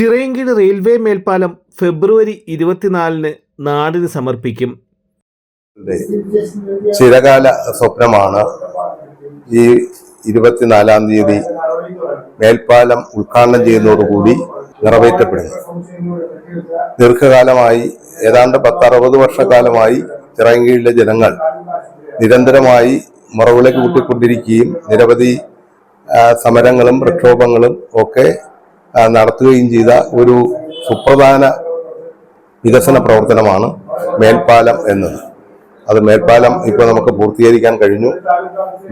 Chirayinkeezhu railway മേൽപ്പാലം ഫെബ്രുവരി 24-ന് നാടിന് സമർപ്പിക്കും. ചിരകാല സ്വപ്നമാണ് ഈ 24-ാം തീയതി മേൽപ്പാലം ഉദ്ഘാടനം ചെയ്യുന്നതോടുകൂടി നിറവേറ്റപ്പെടുന്നത്. ദീർഘകാലമായി ഏതാണ്ട് 10-60 വർഷക്കാലമായി ചിറയൻകീഴിലെ ജനങ്ങൾ നിരന്തരമായി മുറവിലേക്ക് കൂട്ടിക്കൊണ്ടിരിക്കുകയും നിരവധി സമരങ്ങളും പ്രക്ഷോഭങ്ങളും ഒക്കെ നടത്തുകയും ചെയ്ത ഒരു സുപ്രധാന വികസന പ്രവർത്തനമാണ് മേൽപ്പാലം എന്നത്. അത് മേൽപ്പാലം ഇപ്പോൾ നമുക്ക് പൂർത്തീകരിക്കാൻ കഴിഞ്ഞു.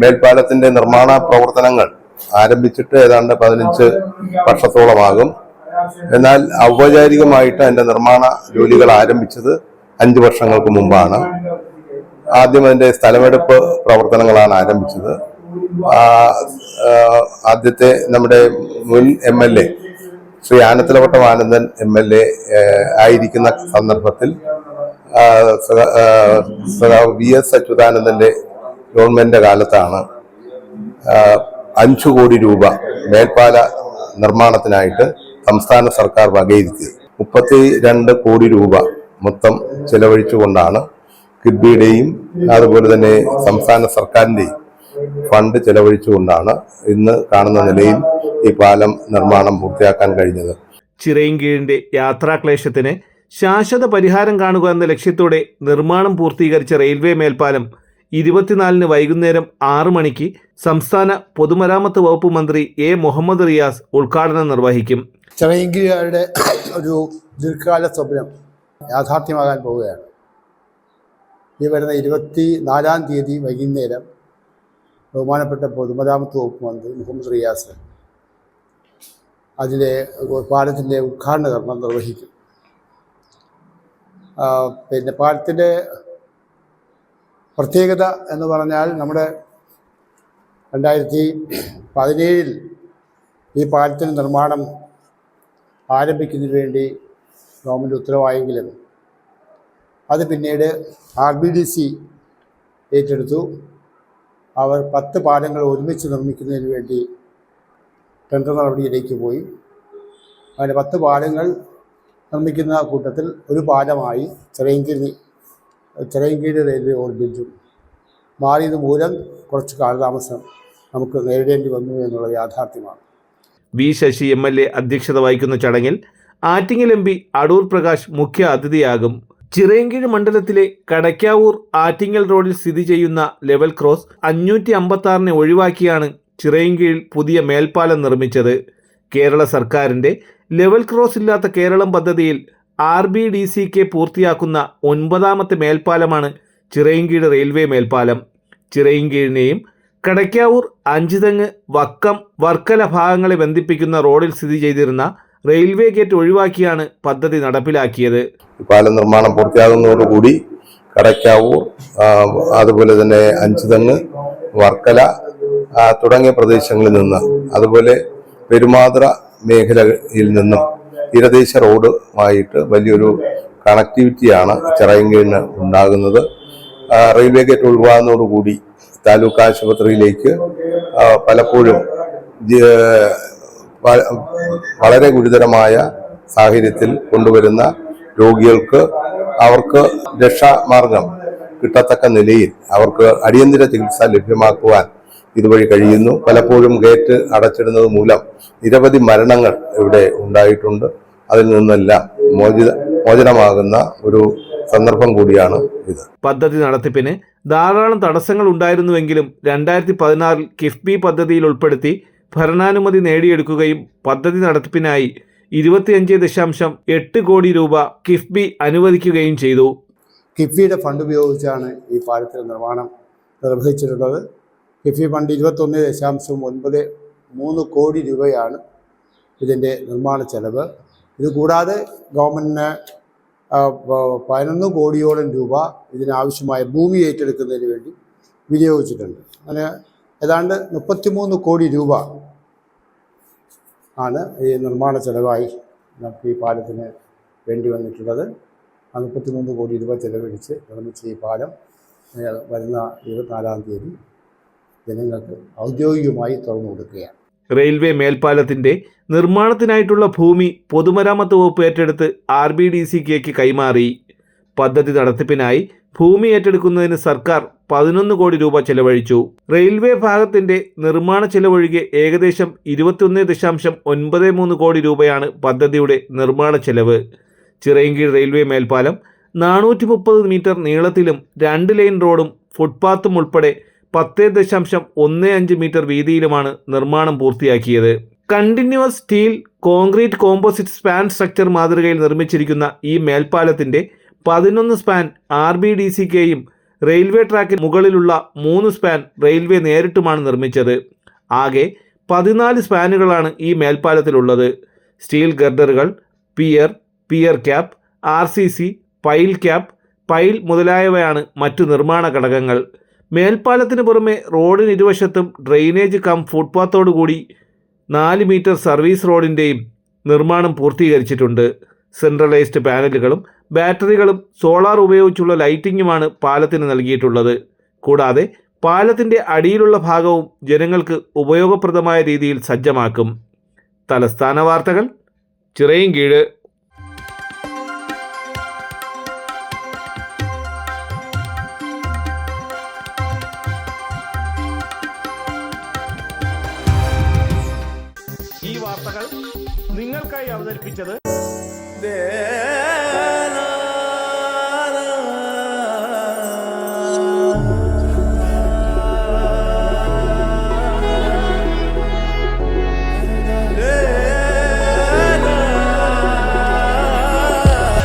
മേൽപ്പാലത്തിന്റെ നിർമ്മാണ പ്രവർത്തനങ്ങൾ ആരംഭിച്ചിട്ട് ഏതാണ്ട് 15 വർഷത്തോളമാകും. എന്നാൽ ഔപചാരികമായിട്ട് അതിന്റെ നിർമ്മാണ ജോലികൾ ആരംഭിച്ചത് 5 വർഷങ്ങൾക്ക് മുമ്പാണ്. ആദ്യം അതിന്റെ സ്ഥലമെടുപ്പ് പ്രവർത്തനങ്ങളാണ് ആരംഭിച്ചത്. ആദ്യത്തെ നമ്മുടെ മുൻ MLA ശ്രീ ആനത്തലവട്ടം ആനന്ദൻ MLA ആയിരിക്കുന്ന സന്ദർഭത്തിൽ VS അച്യുതാനന്ദന്റെ ഗവൺമെന്റിന്റെ കാലത്താണ് 5 കോടി രൂപ മേൽപ്പാല നിർമ്മാണത്തിനായിട്ട് സംസ്ഥാന സർക്കാർ വകയിരുത്തിയത്. 32 കോടി രൂപ മൊത്തം ചെലവഴിച്ചുകൊണ്ടാണ് കിഫ്ബിയുടെയും അതുപോലെ തന്നെ സംസ്ഥാന സർക്കാരിന്റെയും ഫണ്ട് ചെലവഴിച്ചുകൊണ്ടാണ് ഇന്ന് കാണുന്ന നിലയിൽ ഈ പാലം നിർമ്മാണം പൂർത്തിയാക്കാൻ കഴിഞ്ഞത്. ചിറയൻകീഴിന്റെ യാത്രാക്ലേശത്തിന് ശാശ്വത പരിഹാരം കാണുക എന്ന ലക്ഷ്യത്തോടെ നിർമ്മാണം പൂർത്തീകരിച്ച റെയിൽവേ മേൽപ്പാലം 24-ന് വൈകുന്നേരം 6 മണിക്ക് സംസ്ഥാന പൊതുമരാമത്ത് വകുപ്പ് മന്ത്രി A. മുഹമ്മദ് റിയാസ് ഉദ്ഘാടനം നിർവഹിക്കും. ചിറയൻകീഴുകാരുടെ ഒരു ദീർഘകാല സ്വപ്നം യാഥാർത്ഥ്യമാകാൻ പോവുകയാണ്. ഈ വരുന്ന 24-ാം തീയതി വൈകുന്നേരം ബഹുമാനപ്പെട്ട പൊതുമരാമത്ത് വകുപ്പ് മന്ത്രി മുഹമ്മദ് റിയാസ് അതിലെ പാലത്തിൻ്റെ ഉദ്ഘാടന കർമ്മം നിർവഹിക്കും. പിന്നെ പാലത്തിൻ്റെ പ്രത്യേകത എന്ന് പറഞ്ഞാൽ നമ്മുടെ 2017 ഈ പാലത്തിൻ്റെ നിർമ്മാണം ആരംഭിക്കുന്നതിന് വേണ്ടി ഗവൺമെൻറ് ഉത്തരവായെങ്കിലും അത് പിന്നീട് RBDC ഏറ്റെടുത്തു. അവർ 10 പാലങ്ങൾ ഒരുമിച്ച് നിർമ്മിക്കുന്നതിന് വേണ്ടി ടെൻഡർ നടപടിയിലേക്ക് പോയി. അങ്ങനെ 10 പാലങ്ങൾ നിർമ്മിക്കുന്ന കൂട്ടത്തിൽ ഒരു പാലമായി ചിറയൻകീഴ് റെയിൽവേ ഓവർബ്രിഡ്ജും മാറിയത് മൂലം കുറച്ച് കാലതാമസം നമുക്ക് നേരിടേണ്ടി വന്നു എന്നുള്ള യാഥാർത്ഥ്യമാണ്. V. ശശി MLA അധ്യക്ഷത വഹിക്കുന്ന ചടങ്ങിൽ ആറ്റിങ്ങൽ MP അടൂർ പ്രകാശ് മുഖ്യ അതിഥിയാകും. ചിറയൻകീഴ് മണ്ഡലത്തിലെ കടയ്ക്കാവൂർ ആറ്റിങ്ങൽ റോഡിൽ സ്ഥിതി ചെയ്യുന്ന ലെവൽ ക്രോസ് 556-നെ ഒഴിവാക്കിയാണ് ചിറയൻകീഴിൽ പുതിയ മേൽപ്പാലം നിർമ്മിച്ചത്. കേരള സർക്കാരിൻ്റെ ലെവൽ ക്രോസ് ഇല്ലാത്ത കേരളം പദ്ധതിയിൽ RBDCK പൂർത്തിയാക്കുന്ന 9ാമത്തെ മേൽപ്പാലമാണ് ചിറയൻകീഴ് റെയിൽവേ മേൽപ്പാലം. ചിറയൻകീഴിനെയും കടയ്ക്കാവൂർ, അഞ്ചുതെങ്ങ്, വക്കം, വർക്കല ഭാഗങ്ങളെ ബന്ധിപ്പിക്കുന്ന റോഡിൽ സ്ഥിതി ചെയ്തിരുന്ന റെയിൽവേ ഗേറ്റ് ഒഴിവാക്കിയാണ് പദ്ധതി നടപ്പിലാക്കിയത്. പാലം നിർമ്മാണം പൂർത്തിയാകുന്നതോടുകൂടി കടയ്ക്കാവൂർ, അതുപോലെ തന്നെ അഞ്ചുതെങ്ങ്, വർക്കല തുടങ്ങിയ പ്രദേശങ്ങളിൽ നിന്ന്, അതുപോലെ പെരുമാതുറ മേഖലയിൽ നിന്നും തീരദേശ റോഡുമായിട്ട് വലിയൊരു കണക്ടിവിറ്റിയാണ് ചിറയൻകീഴിന് ഉണ്ടാകുന്നത്. റെയിൽവേ ഗേറ്റ് ഒഴിവാകുന്നതോടുകൂടി താലൂക്ക് ആശുപത്രിയിലേക്ക് പലപ്പോഴും വളരെ ഗുരുതരമായ സാഹചര്യത്തിൽ കൊണ്ടുവരുന്ന രോഗികൾക്ക് അവർക്ക് രക്ഷാമാർഗം കിട്ടത്തക്ക നിലയിൽ അവർക്ക് അടിയന്തര ചികിത്സ ലഭ്യമാക്കുവാൻ ഇതുവഴി കഴിയുന്നു. പലപ്പോഴും ഗേറ്റ് അടച്ചിടുന്നത് മൂലം നിരവധി മരണങ്ങൾ ഇവിടെ ഉണ്ടായിട്ടുണ്ട്. അതിൽ നിന്നെല്ലാം മോചനമാകുന്ന ഒരു സന്ദർഭം കൂടിയാണ് ഇത്. പദ്ധതി നടത്തിപ്പിന് ധാരാളം തടസ്സങ്ങൾ ഉണ്ടായിരുന്നുവെങ്കിലും 2016 കിഫ്ബി പദ്ധതിയിൽ ഉൾപ്പെടുത്തി ഭരണാനുമതി നേടിയെടുക്കുകയും പദ്ധതി നടത്തിപ്പിനായി 25.8 കോടി രൂപ കിഫ്ബി അനുവദിക്കുകയും ചെയ്തു. കിഫ്ബിയുടെ ഫണ്ട് ഉപയോഗിച്ചാണ് ഈ പാലത്തിന്റെ നിർമ്മാണം നിർവഹിച്ചിട്ടുള്ളത്. കിഫ്ബി ഫണ്ട് 21.93 കോടി രൂപയാണ് ഇതിൻ്റെ നിർമ്മാണ ചെലവ്. ഇതുകൂടാതെ ഗവൺമെൻറ്റിന് 11 കോടിയോളം രൂപ ഇതിനാവശ്യമായ ഭൂമി ഏറ്റെടുക്കുന്നതിന് വേണ്ടി വിനിയോഗിച്ചിട്ടുണ്ട്. അങ്ങനെ ഏതാണ്ട് 33 കോടി രൂപ ആണ് ഈ നിർമ്മാണ ചെലവായി നമുക്ക് ഈ പാലത്തിന് വേണ്ടി വന്നിട്ടുള്ളത്. ആ 33 കോടി രൂപ ചെലവഴിച്ച് നിർമ്മിച്ച ഈ പാലം വരുന്ന 24-ാം തീയതി ജനങ്ങൾക്ക് ഔദ്യോഗികമായി തുറന്നു കൊടുക്കുകയാണ്. റെയിൽവേ മേൽപ്പാലത്തിന്റെ നിർമ്മാണത്തിനായിട്ടുള്ള ഭൂമി പൊതുമരാമത്ത് വകുപ്പ് ഏറ്റെടുത്ത് RBDCക്ക് കൈമാറി. പദ്ധതി നടത്തിപ്പിനായി ഭൂമി ഏറ്റെടുക്കുന്നതിന് സർക്കാർ 11 കോടി രൂപ ചെലവഴിച്ചു. റെയിൽവേ ഭാഗത്തിന്റെ നിർമ്മാണ ചെലവൊഴികെ ഏകദേശം 21.93 കോടി രൂപയാണ് പദ്ധതിയുടെ നിർമ്മാണ ചെലവ്. ചിറയൻകീഴ് റെയിൽവേ മേൽപ്പാലം 430 മീറ്റർ നീളത്തിലും 2 ലൈൻ റോഡും ഫുട്പാത്തും ഉൾപ്പെടെ 10.15 മീറ്റർ വീതിയിലുമാണ് നിർമ്മാണം പൂർത്തിയാക്കിയത്. Continuous steel concrete composite span structure മാതൃകയിൽ നിർമ്മിച്ചിരിക്കുന്ന ഈ മേൽപ്പാലത്തിന്റെ 11 സ്പാൻ RBDCക്കെയും റെയിൽവേ ട്രാക്കിന് മുകളിലുള്ള 3 സ്പാൻ റെയിൽവേ നേരിട്ടുമാണ് നിർമ്മിച്ചത്. ആകെ 14 സ്പാനുകളാണ് ഈ മേൽപ്പാലത്തിലുള്ളത്. സ്റ്റീൽ ഗർഡറുകൾ, pier cap, RCC, pile cap, pile മുതലായവയാണ് മറ്റു നിർമ്മാണ ഘടകങ്ങൾ. മേൽപ്പാലത്തിന് പുറമെ റോഡിന് ഇരുവശത്തും ഡ്രെയിനേജ് കം ഫുട്പാത്തോടുകൂടി 4 മീറ്റർ സർവീസ് റോഡിൻ്റെയും നിർമ്മാണം പൂർത്തീകരിച്ചിട്ടുണ്ട്. സെൻട്രലൈസ്ഡ് പാനലുകളും ബാറ്ററികളും സോളാർ ഉപയോഗിച്ചുള്ള ലൈറ്റിങ്ങുമാണ് പാലത്തിന് നൽകിയിട്ടുള്ളത്. കൂടാതെ പാലത്തിൻ്റെ അടിയിലുള്ള ഭാഗവും ജനങ്ങൾക്ക് ഉപയോഗപ്രദമായ രീതിയിൽ സജ്ജമാക്കും. തലസ്ഥാന വാർത്തകൾ, ചിറയൻകീഴ്. ഈ വാർത്തകൾ നിങ്ങൾക്കായി അവതരിപ്പിച്ചത്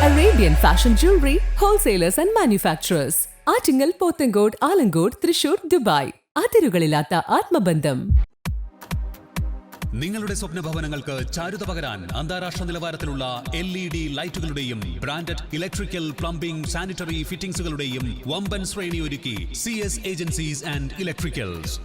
Arabian Fashion Jewelry Wholesalers and Manufacturers. Attingal, Pothencode, Alamcode, Thrissur, Dubai. അതിരുകളില്ലാത്ത ആത്മബന്ധം. നിങ്ങളുടെ സ്വപ്ന ഭവനങ്ങൾക്ക് ചാരുത പകരാൻ അന്താരാഷ്ട്ര നിലവാരത്തിലുള്ള LED ലൈറ്റുകളുടെയും ബ്രാൻഡഡ് ഇലക്ട്രിക്കൽ, പ്ലംബിംഗ്, സാനിറ്ററി ഫിറ്റിംഗ്സുകളുടെയും വമ്പൻ ശ്രേണി ഒരുക്കി CS ഏജൻസീസ് ആൻഡ് ഇലക്ട്രിക്കൽസ്.